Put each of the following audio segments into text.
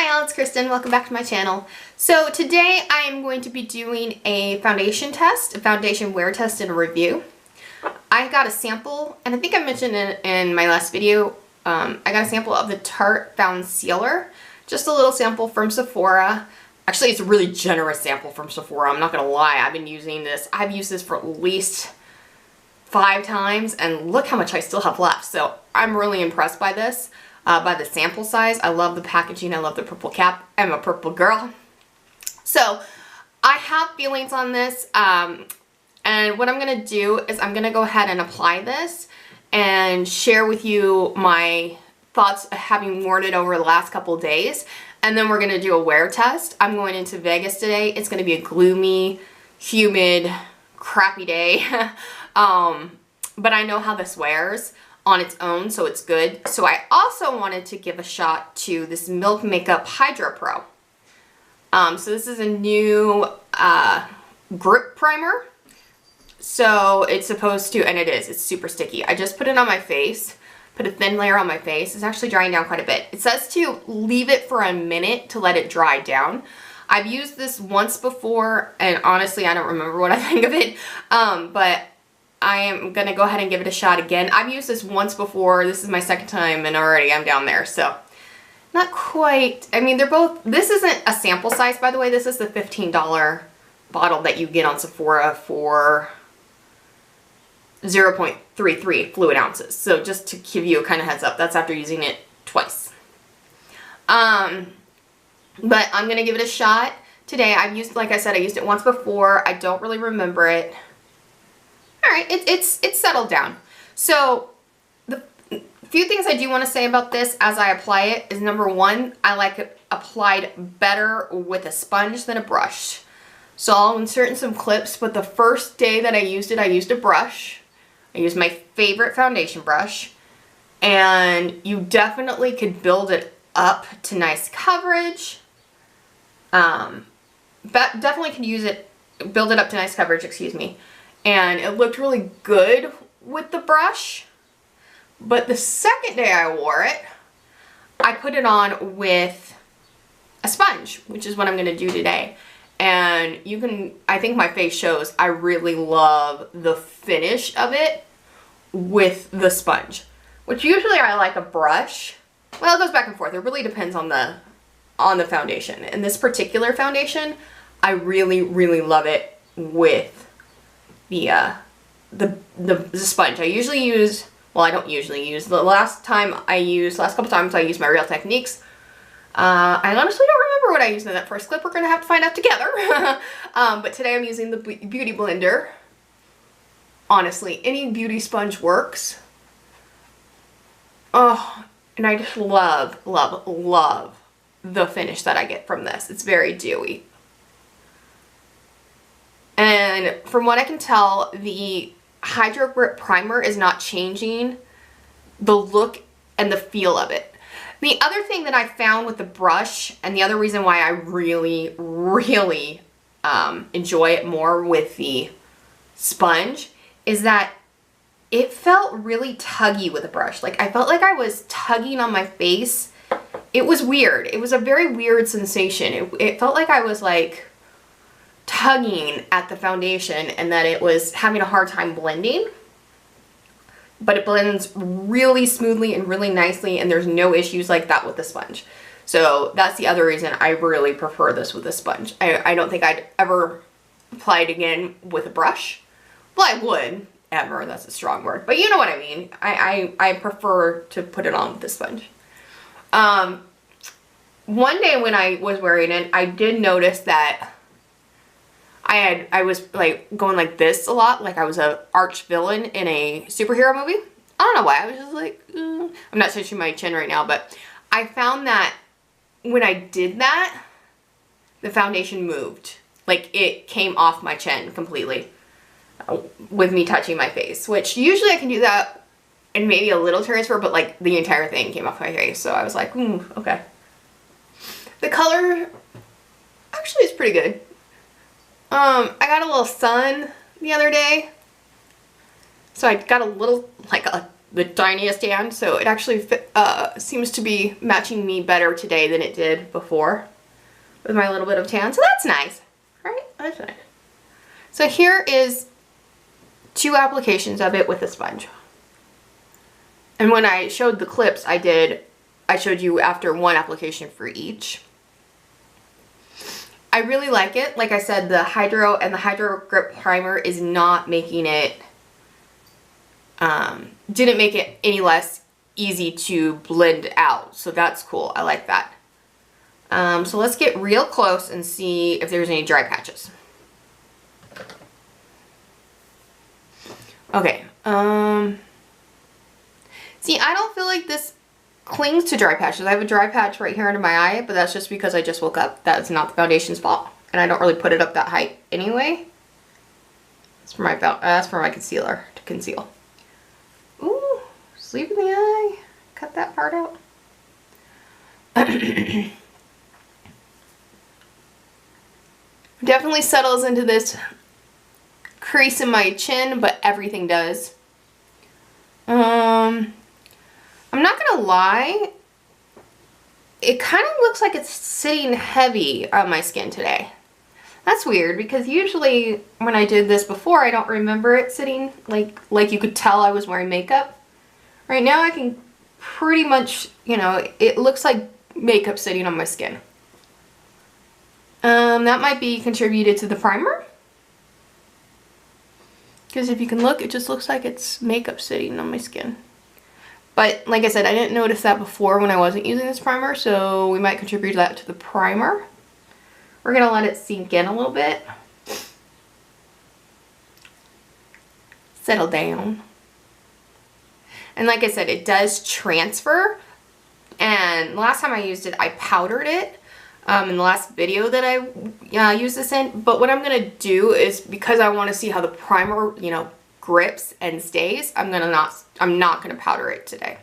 Hi all, it's Kristen. Welcome back to my channel. So today I am going to be doing a foundation test, a foundation wear test and a review. I got a sample, and I think I mentioned in my last video, I got a sample of the Tarte Foundcealer. Just a little sample from Sephora. Actually, it's a really generous sample from Sephora. I'm not going to lie. I've been using this. I've used this for at least 5 times, and look how much I still have left. So I'm really impressed by this. By the sample size. I love the packaging. I love the purple cap. I'm a purple girl. So I have feelings on this, and what I'm going to do is I'm going to go ahead and apply this and share with you my thoughts having worn it over the last couple days, and then we're going to do a wear test. I'm going into Vegas today. It's going to be a gloomy, humid, crappy day, but I know how this wears on its own, so it's good. So I also wanted to give a shot to this Milk Makeup Hydro Pro. So this is a new grip primer. So it's supposed to, and it is, it's super sticky. I just put it on my face, put a thin layer on my face. It's actually drying down quite a bit. It says to leave it for a minute to let it dry down. I've used this once before, and honestly, I don't remember what I think of it, but I am going to go ahead and give it a shot again. I've used this once before. This is my second time and already I'm down there. So not quite. I mean, they're both, this isn't a sample size, by the way. This is the $15 bottle that you get on Sephora for 0.33 fluid ounces. So just to give you a kind of heads up, that's after using it twice. But I'm going to give it a shot today. I've used, like I said, I used it once before. I don't really remember it. Alright, it's settled down. So, the few things I do want to say about this as I apply it is, number one, I like it applied better with a sponge than a brush. So I'll insert in some clips, but the first day that I used it, I used a brush. I used my favorite foundation brush. And you definitely could build it up to nice coverage. Definitely could use it, build it up to nice coverage, excuse me. And it looked really good with the brush. But the second day I wore it, I put it on with a sponge, which is what I'm going to do today. And you can, I think my face shows, I really love the finish of it with the sponge. Which usually I like a brush. Well, it goes back and forth. It really depends on the foundation. And this particular foundation, I really, really love it with the sponge. I usually use, well, I don't usually use, last couple times I used my Real Techniques. I honestly don't remember what I used in that first clip. We're going to have to find out together. But today I'm using the Beauty Blender. Honestly, any beauty sponge works. Oh, and I just love, love, love the finish that I get from this. It's very dewy. And from what I can tell, the Hydro Grip Primer is not changing the look and the feel of it. The other thing that I found with the brush, and the other reason why I really, really enjoy it more with the sponge, is that it felt really tuggy with the brush. Like, I felt like I was tugging on my face. It was weird. It was a very weird sensation. It felt like I was like tugging at the foundation and that it was having a hard time blending, but it blends really smoothly and really nicely, and there's no issues like that with the sponge. So that's the other reason I really prefer this with a sponge. I don't think I'd ever apply it again with a brush. Well, I would, ever, that's a strong word, but you know what I mean. I prefer to put it on with the sponge. One day when I was wearing it, I did notice that I was like going like this a lot, like I was a arch villain in a superhero movie. I don't know why, I was just like, I'm not touching my chin right now, but I found that when I did that, the foundation moved. Like, it came off my chin completely with me touching my face, which usually I can do that and maybe a little transfer, but like the entire thing came off my face. So I was like, okay. The color actually is pretty good. I got a little sun the other day, so I got a little, like a the tiniest tan, so it actually seems to be matching me better today than it did before with my little bit of tan, so that's nice, right? That's nice. So here is 2 applications of it with a sponge. And when I showed the clips, I showed you after 1 application for each. I really like it. Like I said, the Hydro and the Hydro Grip Primer is not making it, didn't make it any less easy to blend out. So that's cool. I like that. So let's get real close and see if there's any dry patches. Okay. See, I don't feel like this clings to dry patches. I have a dry patch right here under my eye, but that's just because I just woke up. That's not the foundation's fault, and I don't really put it up that height anyway. That's for my concealer to conceal. Ooh, sleep in the eye. Cut that part out. Definitely settles into this crease in my chin, but everything does. I'm not gonna lie, it kind of looks like it's sitting heavy on my skin today. That's weird, because usually when I did this before, I don't remember it sitting like you could tell I was wearing makeup. Right now I can pretty much, you know, it looks like makeup sitting on my skin. That might be contributed to the primer. Because if you can look, it just looks like it's makeup sitting on my skin. But like I said, I didn't notice that before when I wasn't using this primer, so we might contribute that to the primer. We're going to let it sink in a little bit. Settle down. And like I said, it does transfer. And last time I used it, I powdered it. In the last video that I used this in. But what I'm going to do is, because I want to see how the primer, you know, grips and stays, I'm not going to powder it today.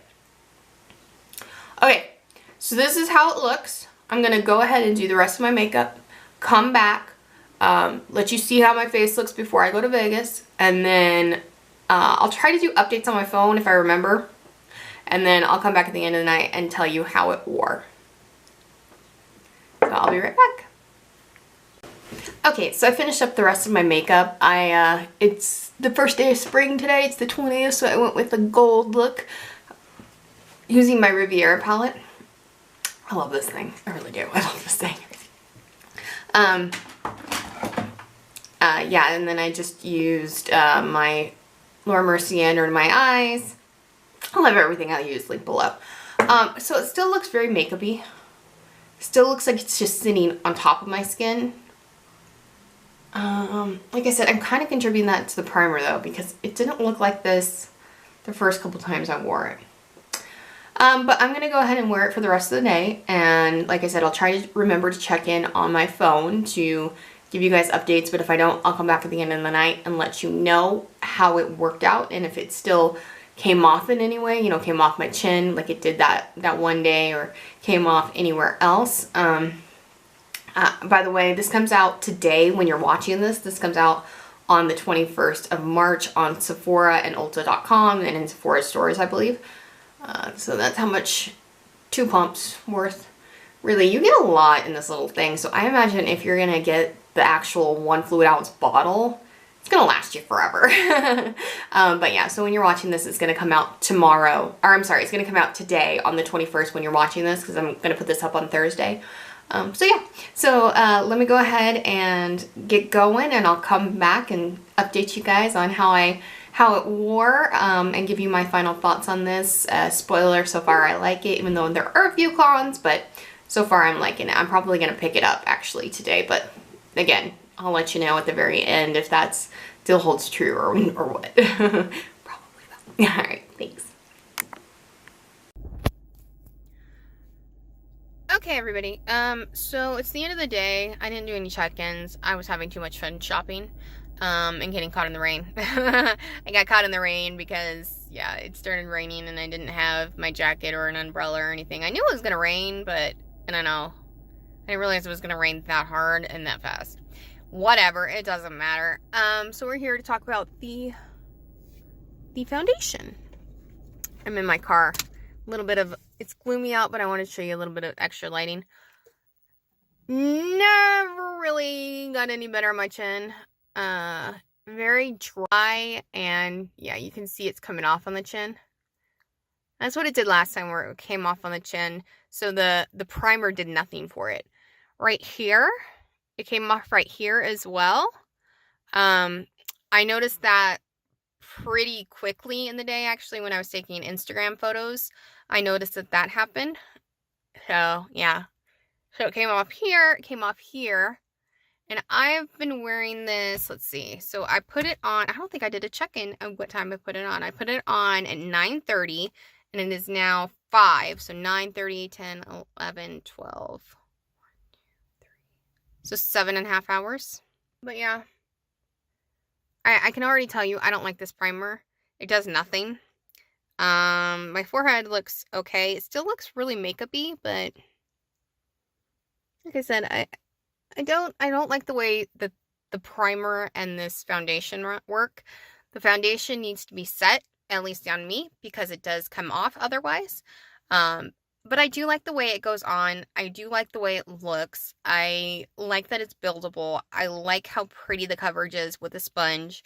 Okay, so this is how it looks. I'm going to go ahead and do the rest of my makeup, come back, let you see how my face looks before I go to Vegas, and then I'll try to do updates on my phone if I remember, and then I'll come back at the end of the night and tell you how it wore. So I'll be right back. Okay, so I finished up the rest of my makeup. It's the first day of spring today. It's the 20th, so I went with a gold look using my Riviera palette. I love this thing. I really do. I love this thing. Yeah, and then I just used my MERCIER under my eyes. I'll have everything I use linked below. So it still looks very makeup-y. Still looks like it's just sitting on top of my skin. Like I said, I'm kind of contributing that to the primer though, because it didn't look like this the first couple times I wore it. But I'm going to go ahead and wear it for the rest of the day. And like I said, I'll try to remember to check in on my phone to give you guys updates. But if I don't, I'll come back at the end of the night and let you know how it worked out. And if it still came off in any way, you know, came off my chin like it did that one day, or came off anywhere else. By the way, this comes out today when you're watching this. This comes out on the 21st of March on Sephora and Ulta.com and in Sephora stores, I believe. So that's how much 2 pumps worth. Really, you get a lot in this little thing. So I imagine if you're going to get the actual 1 fluid ounce bottle, it's going to last you forever. But yeah, so when you're watching this, it's going to come out tomorrow. Or I'm sorry, it's going to come out today on the 21st when you're watching this, because I'm going to put this up on Thursday. So yeah, so let me go ahead and get going, and I'll come back and update you guys on how it wore, and give you my final thoughts on this. Spoiler, so far I like it, even though there are a few cons, but so far I'm liking it. I'm probably going to pick it up actually today, but again, I'll let you know at the very end if that still holds true or what. Probably will. Alright, thanks. Okay, everybody, so it's the end of the day. I didn't do any check-ins. I was having too much fun shopping, and getting caught in the rain. I got caught in the rain because, yeah, it started raining and I didn't have my jacket or an umbrella or anything. I knew it was gonna rain, but, I don't know, I didn't realize it was gonna rain that hard and that fast. Whatever, it doesn't matter. So we're here to talk about the foundation. I'm in my car. A little bit of, it's gloomy out, but I wanted to show you a little bit of extra lighting. Never really got any better on my chin. Very dry, and yeah, you can see it's coming off on the chin. That's what it did last time, where it came off on the chin. So the primer did nothing for it. Right here, it came off right here as well. I noticed that pretty quickly in the day, actually, when I was taking Instagram photos. I noticed that happened. So yeah, so it came off here, it came off here, and I've been wearing this, let's see, so I put it on, I don't think I did a check-in of what time I put it on. I put it on at 9:30, and it is now 5, so 9:30, 10, 11, 12, 1, 2, 3, so 7.5 hours. But yeah, I can already tell you, I don't like this primer. It does nothing. My forehead looks okay. It still looks really makeup-y, but like I said, I don't like the way that the primer and this foundation work. The foundation needs to be set, at least on me, because it does come off otherwise. But I do like the way it goes on. I do like the way it looks. I like that it's buildable. I like how pretty the coverage is with the sponge.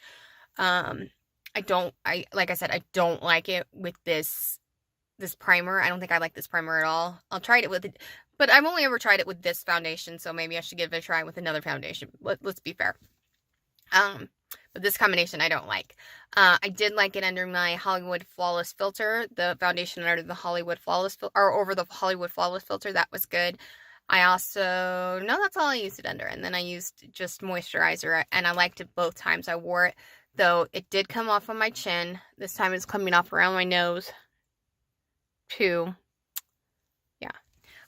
Like I said, I don't like it with this primer. I don't think I like this primer at all. I'll try it with it, but I've only ever tried it with this foundation, so maybe I should give it a try with another foundation. Let's be fair. But this combination I don't like. I did like it under my Hollywood Flawless filter, the foundation under the Hollywood Flawless or over the Hollywood Flawless filter. That was good. I also, no, that's all I used it under. And then I used just moisturizer, and I liked it both times I wore it, though it did come off on my chin. This time it's coming off around my nose too. Yeah.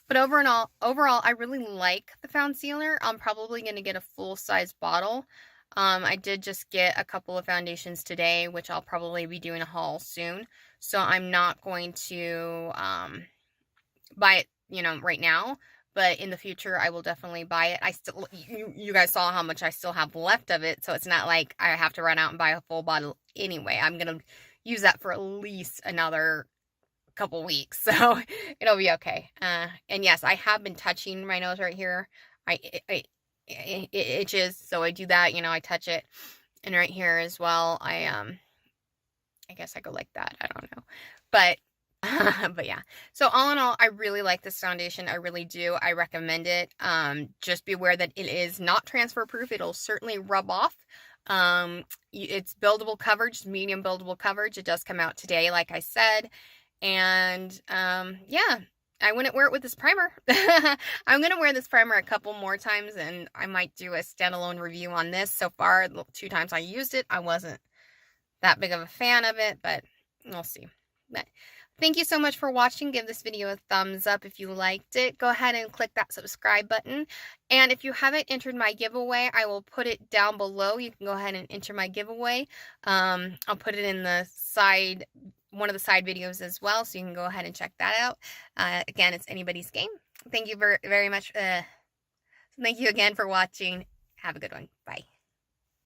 But overall, I really like the Foundcealer. I'm probably going to get a full-size bottle. I did just get a couple of foundations today, which I'll probably be doing a haul soon. So I'm not going to buy it, you know, right now. But in the future, I will definitely buy it. I still, you guys saw how much I still have left of it. So it's not like I have to run out and buy a full bottle anyway. I'm going to use that for at least another couple weeks. So it'll be okay. And yes, I have been touching my nose right here. It itches, so I do that, you know, I touch it. And right here as well, I guess I go like that, I don't know. But but yeah, so all in all, I really like this foundation. I really do. I recommend it. Just be aware that it is not transfer proof. It'll certainly rub off. It's buildable coverage, medium buildable coverage. It does come out today, like I said. And yeah, I wouldn't wear it with this primer. I'm going to wear this primer a couple more times, and I might do a standalone review on this. So far, the 2 times I used it, I wasn't that big of a fan of it, but we'll see. But thank you so much for watching. Give this video a thumbs up if you liked it. Go ahead and click that subscribe button. And if you haven't entered my giveaway, I will put it down below. You can go ahead and enter my giveaway. I'll put it in the side, one of the side videos as well, so you can go ahead and check that out. Again, it's anybody's game. Thank you very much. Thank you again for watching. Have a good one. Bye.